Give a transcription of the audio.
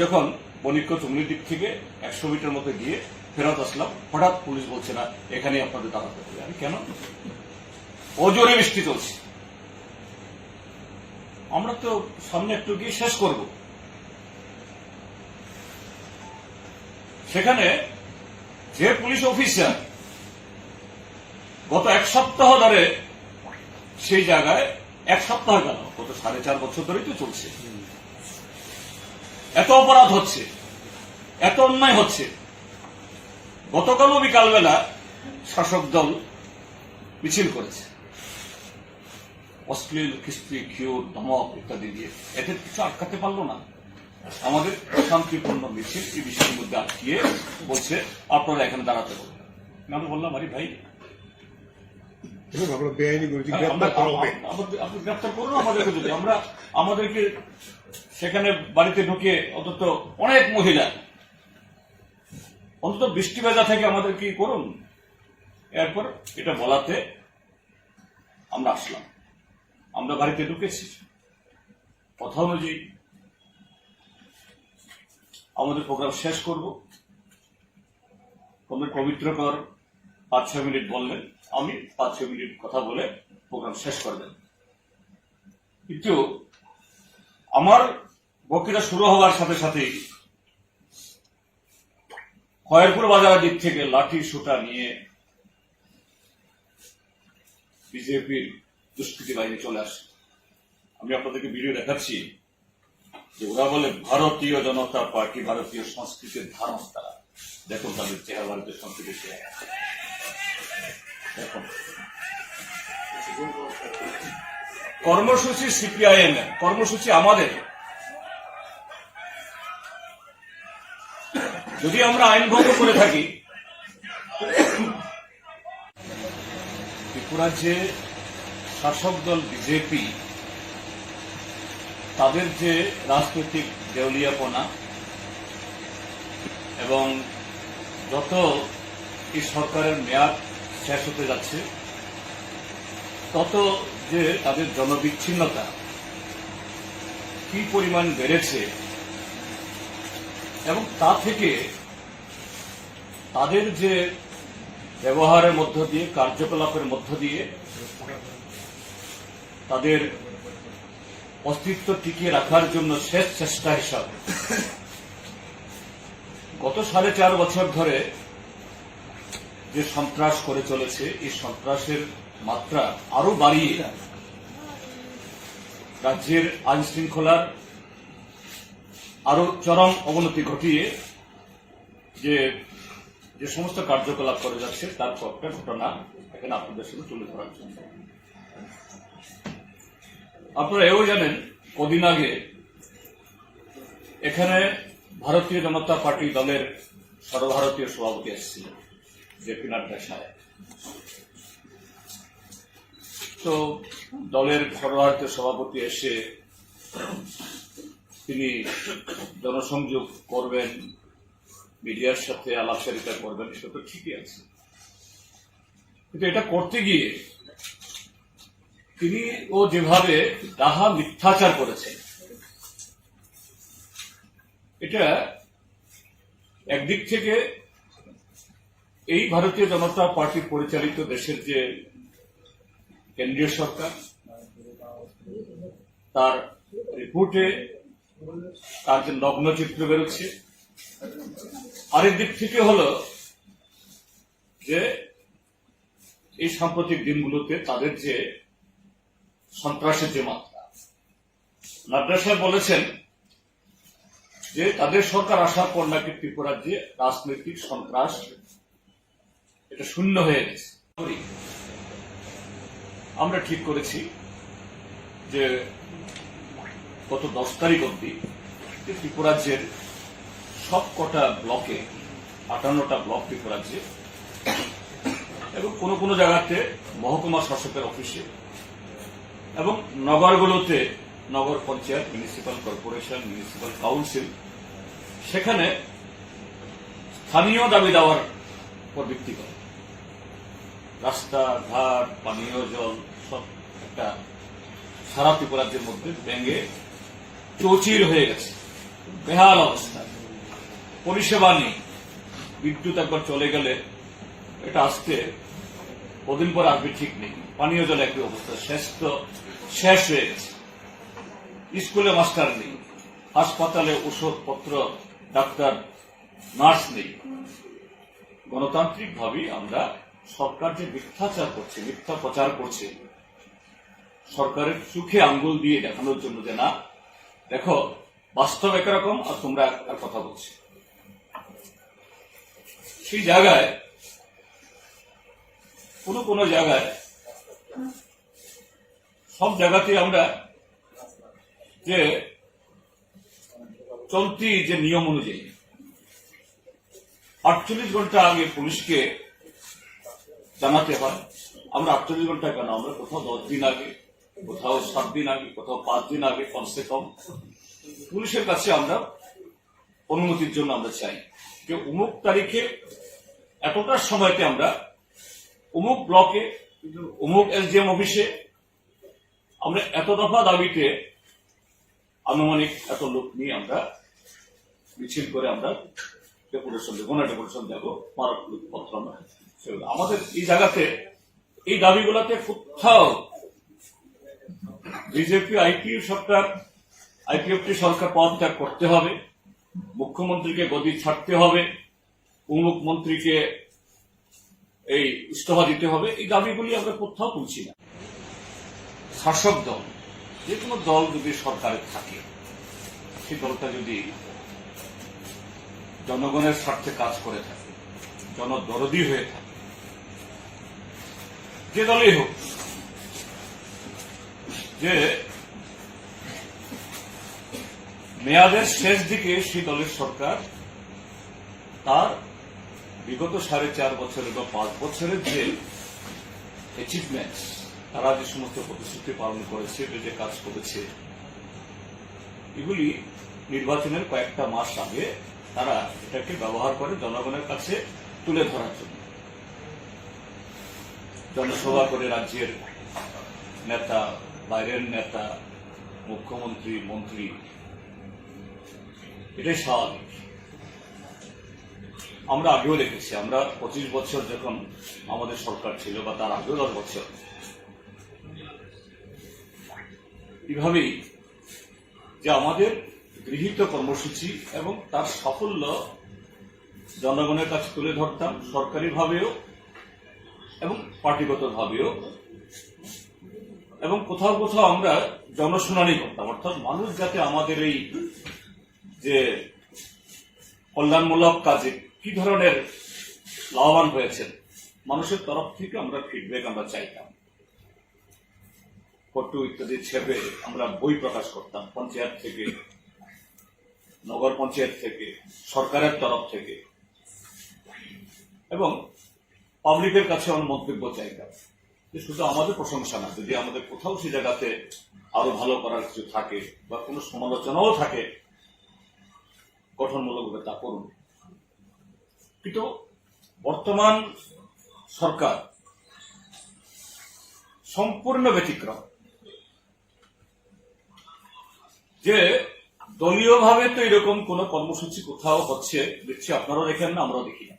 যখন বণিক্য চুমনির দিক থেকে 100 মিটার মতো গিয়ে ফেরত আসলাম, হঠাৎ পুলিশ বলছে না এখানে আপনাদের দাঁড়াতে হবে। আমি কেন? অজোরে বৃষ্টি চলছে, আমরা তো সামনে একটু গিয়ে শেষ করব। সেখানে যে পুলিশ অফিসার গত 1 সপ্তাহ ধরে সেই জায়গায়, 1 সপ্তাহ কেন, গত 4.5 বছর ধরেই তো চলছে, এত অপরাধ হচ্ছে, এত অন্যায় হচ্ছে। গতকালও বিকালবেলা শাসক দল মিছিল করেছে, অশ্লীল কিস্তি, ঘিউর, ধমক ইত্যাদি দিয়ে। এদের কিছু আটকাতে পারলো না। আমাদের শান্তিপূর্ণ মিছিল এই বিষয়ের মধ্যে আটকিয়ে বলছে আপনারা এখানে দাঁড়াতে হবে। আমি বললাম আরে ভাই, আপনি গ্রেপ্তার করুন আমাদেরকে, যদি আমাদেরকে সেখানে বাড়িতে ঢুকে অন্তত অনেক মহিলা, অন্তত বৃষ্টি ভেজা থেকে আমাদের কি করুন। এরপর এটা বলাতে আমরা আসলাম, আমরা বাড়িতে ঢুকেছি। কথা অনুযায়ী আমাদের প্রোগ্রাম শেষ করব। তোমরা পবিত্রকর 5-6 মিনিট বললেন, আমি 5-6 মিনিট কথা বলে প্রোগ্রাম শেষ করবেন। কিন্তু আমার বক্তৃতা শুরু হওয়ার সাথে সাথেই খয়েরপুর বাজারের দিক থেকে লাঠি সোটা নিয়ে বিজেপির দুষ্কৃতী বাহিনী চলে আসে। আমি আপনাদেরকে ভিডিও দেখাচ্ছি যে ওরা বলে ভারতীয় জনতা পার্টি, ভারতীয় সংস্কৃতির ধারণ তারা। দেখুন তাদের চেহারা, ভারতীয় সংস্কৃতির চেহারা দেখুন। কর্মসূচি সিপিআইএম, কর্মসূচি আমাদের। যদি আমরা আইন ভঙ্গ করে থাকি, ত্রিপুরার যে শাসক দল বিজেপি, তাদের যে রাজনৈতিক দেউলিয়াপনা এবং যত এই সরকারের মেয়াদ শেষ হতে যাচ্ছে তত যে তাদের জনবিচ্ছিন্নতা কি পরিমাণ বেড়েছে, এবং তা থেকে তাদের যে ব্যবহারের মধ্য দিয়ে, কার্যকলাপের মধ্য দিয়ে তাদের অস্তিত্ব টিকিয়ে রাখার জন্য শেষ চেষ্টা হিসাবে গত 4.5 বছর ধরে যে সন্ত্রাস করে চলেছে, এই সন্ত্রাসের মাত্রা আরো বাড়িয়ে রাজ্যের আইন শৃঙ্খলার আরো চরম অবনতি ঘটিয়ে যে সমস্ত কার্যকলাপ করে যাচ্ছে তার কয়েকটা ঘটনা এখানে আপনাদের সাথে তুলে ধরার জন্য। আপনারা এও জানেন, কদিন আগে এখানে ভারতীয় জনতা পার্টি দলের সর্বভারতীয় সভাপতি এসেছিলেন, জেপি নাড্ডা সাহেব। তো দলের সর্বভারতীয় সভাপতি এসে তিনি জনসংযোগ করবেন, মিডিয়ার সাথে আলাপচারিতা করবেন, সেটা তো ঠিকই আছে। কিন্তু এটা করতে গিয়ে তিনি ও যেভাবে ডাহা মিথ্যাচার করেছেন, এটা একদিক থেকে এই ভারতীয় জনতা পার্টি পরিচালিত দেশের যে কেন্দ্রীয় সরকার, তার রিপোর্টে তার যে নগ্ন চিত্র বেরোচ্ছে, আরেক দিক থেকে হল যে এই সাম্প্রতিক দিনগুলোতে তাদের যে সন্ত্রাসের যে মাত্রা। নাড্ডা সাহেব বলেছেন যে তাদের সরকার আসার পর নাকি ত্রিপুরার যে রাজনৈতিক সন্ত্রাস এটা শূন্য হয়ে গেছে। আমরা ঠিক করেছি যে গত 10 তারিখ অব্দি ত্রিপুরাজ্যের সব কটা ব্লকে, 58টা ব্লক ত্রিপুরাজ্যে, এবং কোন কোন জায়গাতে মহকুমা শাসকের অফিসে এবং নগরগুলোতে, নগর panchayat, municipal corporation, municipal council, সেখানে স্থানীয় দাবি দেওয়ার উপর ভিত্তি করে রাস্তাঘাট, পানীয় জল সব একটা সারা ত্রিপুরাজ্যের মধ্যে ভেঙে চৌচির হয়ে গেছে। বেহাল অবস্থা, পরিষেবা নেই। বিদ্যুৎ একবার চলে গেলে এটা আসতে কদিন পর আসবে ঠিক নেই। পানীয় জল একই অবস্থা, শেষ হয়ে গেছে। স্কুলে মাস্টার নেই, হাসপাতালে ওষুধপত্র, ডাক্তার, নার্স নেই। গণতান্ত্রিক ভাবে আমরা সরকার যে মিথ্যাচার করছে, মিথ্যা প্রচার করছে, সরকারের চোখে আঙ্গুল দিয়ে দেখানোর জন্য যে না দেখো বাস্তব একরকম আর তোমরা এক কথা বলছো, সেই জায়গায় কোন জায়গায় সব জায়গাতে আমরা যে চলতি যে নিয়ম অনুযায়ী 48 ঘন্টা আগে পুলিশকে জানাতে হয়। আমরা 48 ঘন্টা কেন, আমরা কোথাও 10 দিন আগে, কোথাও 7 দিন আগে, কোথাও 5 দিন আগে কমসে কম পুলিশের কাছে আমরা অনুমতির জন্য আমরা চাই যে অমুক তারিখে এতটার সময়তে আমরা অমুক ব্লকে, অমুক এসডিএম অফিসে আমরা এত দফা দাবিতে আনুমানিক এত লোক নিয়ে আমরা মিছিল করে আমরা ডেপুটেশন দেবো, না ডেপুটেশন দেবো, পত্র আমরা আমাদের এই জায়গাতে এই দাবিগুলোতে কোথাও বিজেপি আইপিএফটি সরকার পদত্যাগ করতে হবে, মুখ্যমন্ত্রীকে গদি ছাড়তে হবে, উমুক মন্ত্রীকে এই ইস্তফা দিতে হবে, এই দাবিগুলি আমরা কোথাও তুলছি না। শাসক দল, যে কোনো দল যদি সরকারে থাকে, সেই দলটা যদি জনগণের স্বার্থে কাজ করে থাকে, জনদরদী হয়ে থাকে, যে দলই হোক, যে মেয়াদের শেষ দিকে সেই দলের সরকার তার বিগত 4.5 বছরের বা 5 বছরের যে অ্যাচিভমেন্ট, তারা যে সমস্ত প্রতিশ্রুতি পালন করেছে, যে কাজ করেছে, এগুলি নির্বাচনের কয়েকটা মাস আগে তারা এটাকে ব্যবহার করে জনগণের কাছে তুলে ধরার জন্য। জনসভা করে রাজ্যের নেতা, বাইরের নেতা, মুখ্যমন্ত্রী, মন্ত্রী, এটাই স্বাভাবিক। আমরা আগেও দেখেছি, আমরা 25 বছর যখন আমাদের সরকার ছিল বা তার আগেও 10 বছর এভাবেই যে আমাদের গৃহীত কর্মসূচি এবং তার সাফল্য জনগণের কাছে তুলে ধরতাম, সরকারিভাবেও এবং পার্টিগতভাবেও, এবং কোথাও কোথাও আমরা জনশুনানি করতাম, অর্থাৎ মানুষ যাতে আমাদের এই যে কল্যাণমূলক কাজে কি ধরনের লাভবান হয়েছেন, মানুষের তরফ থেকে আমরা ফিডব্যাক আমরা চাইতাম। ফটো ইত্যাদি ছেপে আমরা বই প্রকাশ করতাম, পঞ্চায়েত থেকে, নগর পঞ্চায়েত থেকে, সরকারের তরফ থেকে, এবং পাবলিকের কাছে আমরা মন্তব্য চাইতাম। যে শুধু আমাদের প্রশংসা না, যদি আমাদের কোথাও সে জায়গাতে আরো ভালো করার কিছু থাকে বা কোনো সমালোচনাও থাকে, গঠনমূলকভাবে তা করুন। কিন্তু বর্তমান সরকার সম্পূর্ণ ব্যতিক্রম, যে দলীয়ভাবে তো এরকম কোন কর্মসূচি কোথাও হচ্ছে দেখছি, আপনারাও দেখেন না, আমরাও দেখি না।